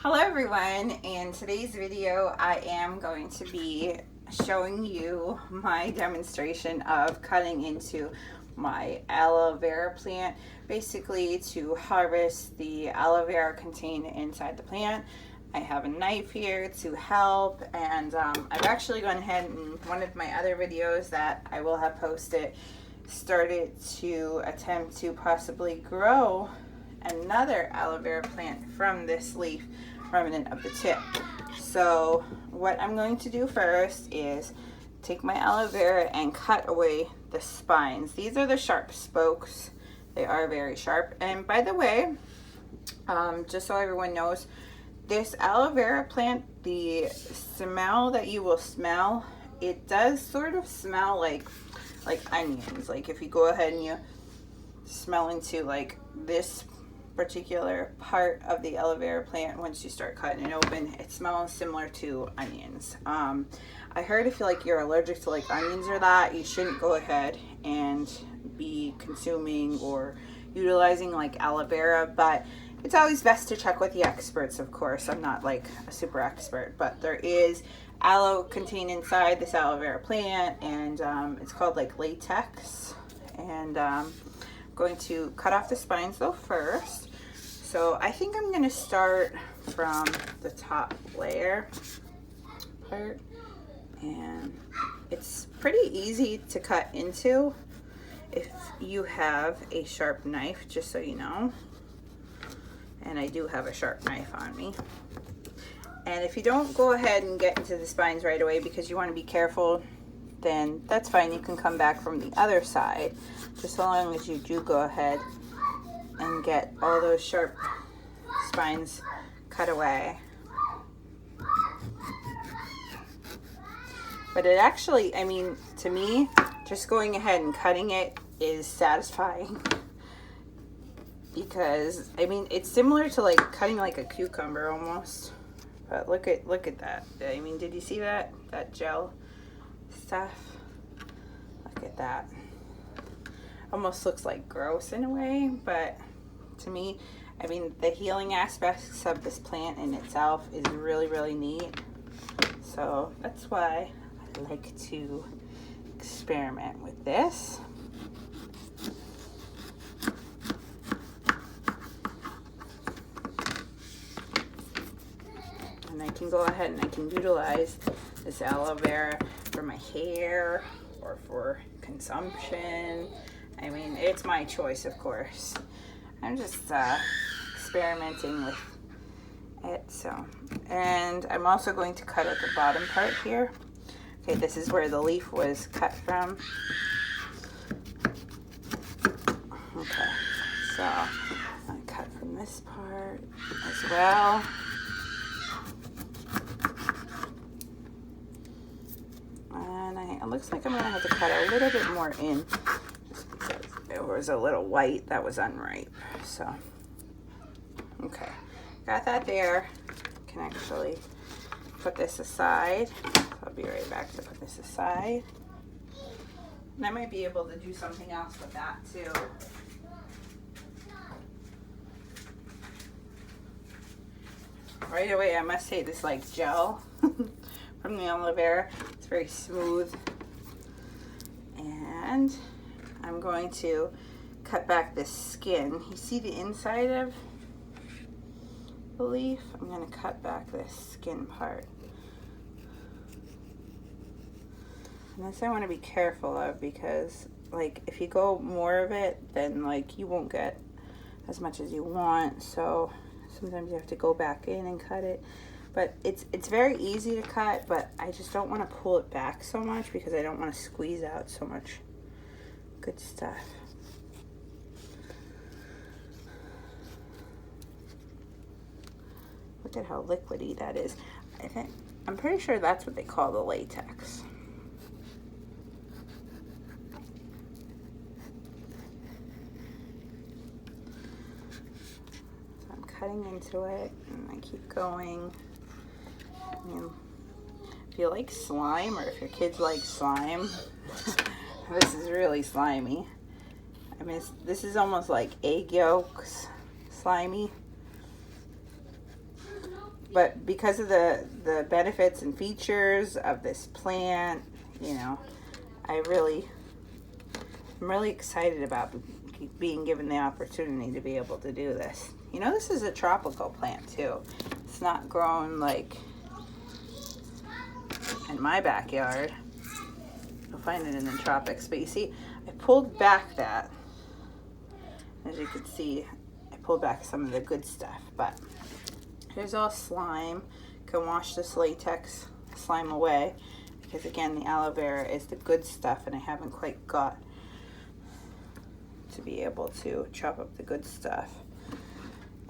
Hello everyone, in today's video I am going to be showing you my demonstration of cutting into my aloe vera plant, basically to harvest the aloe vera contained inside the plant. I have a knife here to help, and I've actually gone ahead and one of my other videos that I will have posted started to attempt to possibly grow another aloe vera plant from this leaf remnant of the tip. So what I'm going to do first is take my aloe vera and cut away the spines. These are the sharp spokes. They are very sharp. And by the way, just so everyone knows, this aloe vera plant, the smell that you will smell, it does sort of smell like onions. Like if you go ahead and you smell into like this particular part of the aloe vera plant, once you start cutting it open, it smells similar to onions. I heard if you're allergic to like onions or that, you shouldn't go ahead and be consuming or utilizing like aloe vera, but it's always best to check with the experts. Of course, I'm not like a super expert, but there is aloe contained inside this aloe vera plant, and it's called like latex. And going to cut off the spines though first. So I think I'm going to start from the top layer part, and it's pretty easy to cut into if you have a sharp knife, just so you know. And I do have a sharp knife on me. And if you don't go ahead and get into the spines right away because you want to be careful, then that's fine. You can come back from the other side, just so long as you do go ahead and get all those sharp spines cut away. But it actually, I mean, to me, just going ahead and cutting it is satisfying, because I mean, it's similar to like cutting like a cucumber almost. But look at that. I mean, did you see that gel stuff? Look at that. Almost looks like gross in a way, but to me, I mean, the healing aspects of this plant in itself is really, really neat. So that's why I like to experiment with this. And I can go ahead and I can utilize this aloe vera for my hair or for consumption. I mean, it's my choice, of course. I'm just experimenting with it. So, and I'm also going to cut at the bottom part here. Okay, this is where the leaf was cut from. Okay, so I'm gonna cut from this part as well. It looks like I'm gonna have to cut a little bit more in, just because it was a little white that was unripe. So, okay, got that there. Can actually put this aside. I'll be right back to put this aside. And I might be able to do something else with that too. Right away, I must say this like gel from the aloe vera, it's very smooth. And I'm going to cut back this skin. You see the inside of the leaf? I'm going to cut back this skin part. And this I want to be careful of, because like if you go more of it, then like you won't get as much as you want. So sometimes you have to go back in and cut it. But it's very easy to cut, but I just don't want to pull it back so much because I don't want to squeeze out so much good stuff. Look at how liquidy that is. I'm pretty sure that's what they call the latex. So I'm cutting into it and I keep going. And if you like slime, or if your kids like slime, this is really slimy. I mean, this is almost like egg yolks, slimy. but because of the benefits and features of this plant, you know, I'm really excited about being given the opportunity to be able to do this. You know, this is a tropical plant too. It's not grown like in my backyard. You'll find it in the tropics, but you see, I pulled back that. As you can see, I pulled back some of the good stuff, but here's all slime. You can wash this latex slime away because again, the aloe vera is the good stuff, and I haven't quite got to be able to chop up the good stuff.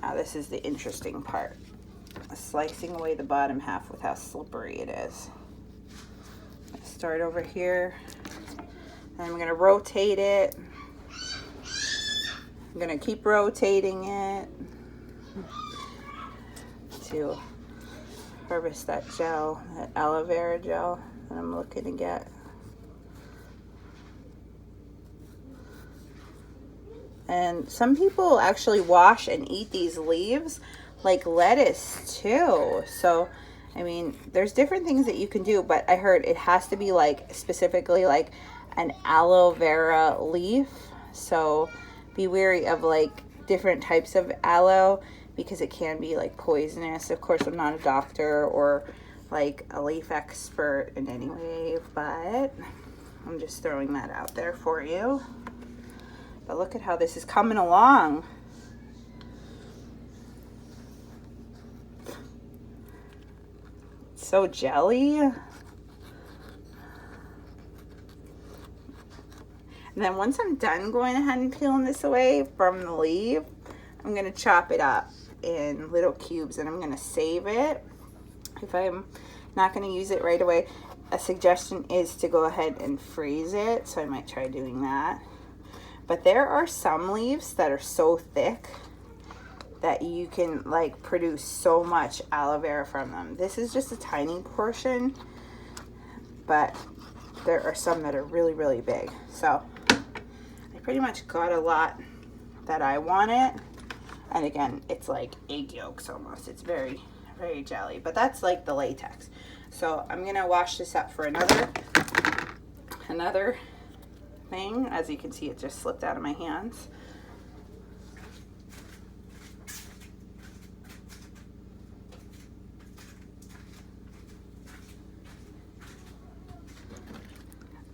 Now this is the interesting part. Slicing away the bottom half with how slippery it is. I start over here, and I'm gonna rotate it. I'm gonna keep rotating it to harvest that gel, that aloe vera gel that I'm looking to get. And some people actually wash and eat these leaves like lettuce too. So, I mean, there's different things that you can do, but I heard it has to be like specifically like an aloe vera leaf. So be wary of like different types of aloe because it can be like poisonous. Of course, I'm not a doctor or like a leaf expert in any way, but I'm just throwing that out there for you. But look at how this is coming along. It's so jelly. And then once I'm done going ahead and peeling this away from the leaf, I'm going to chop it up in little cubes and I'm going to save it. If I'm not going to use it right away, a suggestion is to go ahead and freeze it. So I might try doing that. But there are some leaves that are so thick that you can like produce so much aloe vera from them. This is just a tiny portion, but there are some that are really, really big. So I pretty much got a lot that I wanted. And again, it's like egg yolks almost. It's very, very jelly, but that's like the latex. So I'm gonna wash this up for another thing. As you can see, it just slipped out of my hands.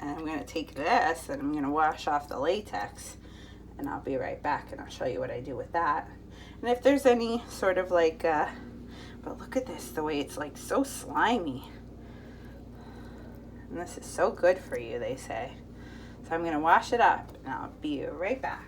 And I'm going to take this and I'm going to wash off the latex, and I'll be right back and I'll show you what I do with that. And if there's any sort of like but look at this, the way it's like so slimy, and this is so good for you, they say. So I'm going to wash it up and I'll be right back.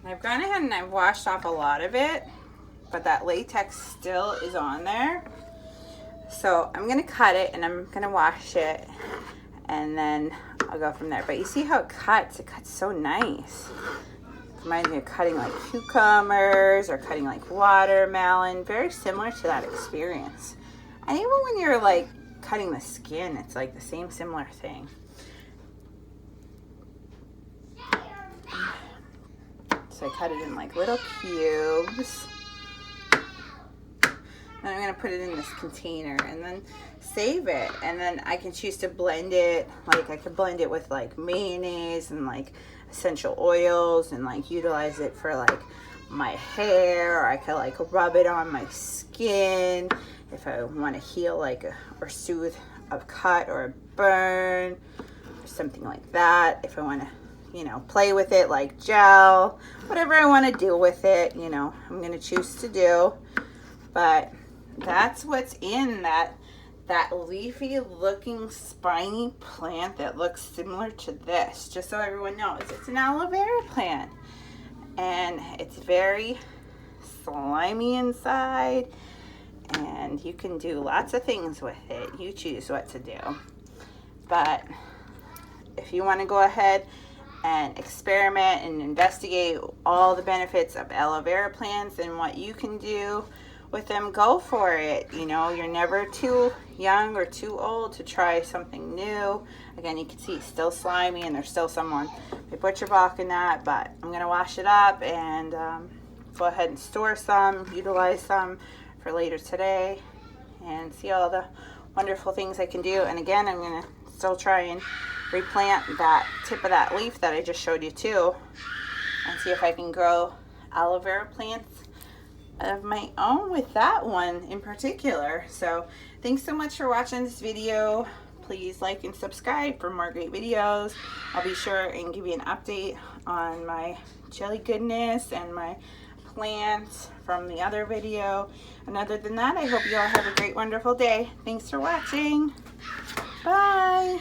I've gone ahead and I've washed off a lot of it, but that latex still is on there. So I'm going to cut it and I'm going to wash it, and then I'll go from there. But you see how it cuts? It cuts so nice. It reminds me of cutting like cucumbers or cutting like watermelon. Very similar to that experience. And even when you're like cutting the skin, it's like the same similar thing. So I cut it in like little cubes. Then I'm going to put it in this container and then save it. And then I can choose to blend it. Like I could blend it with like mayonnaise and like essential oils and like utilize it for like my hair. Or I could like rub it on my skin if I want to heal like or soothe a cut or a burn or something like that. If I want to, you know, play with it like gel, whatever I want to do with it, you know, I'm going to choose to do. But that's what's in that leafy looking spiny plant that looks similar to this. Just so everyone knows, it's an aloe vera plant, and it's very slimy inside, and you can do lots of things with it. You choose what to do. But if you want to go ahead and experiment and investigate all the benefits of aloe vera plants and what you can do with them, go for it. You know, you're never too young or too old to try something new. Again, you can see it's still slimy and there's still someone, they butcher bark in that, but I'm going to wash it up and go ahead and store some, utilize some for later today, and see all the wonderful things I can do. And again, I'm going to still try and replant that tip of that leaf that I just showed you too, and see if I can grow aloe vera plants of my own with that one in particular. So thanks so much for watching this video. Please like and subscribe for more great videos. I'll be sure and give you an update on my jelly goodness and my plants from the other video. And other than that, I hope you all have a great, wonderful day. Thanks for watching. Bye.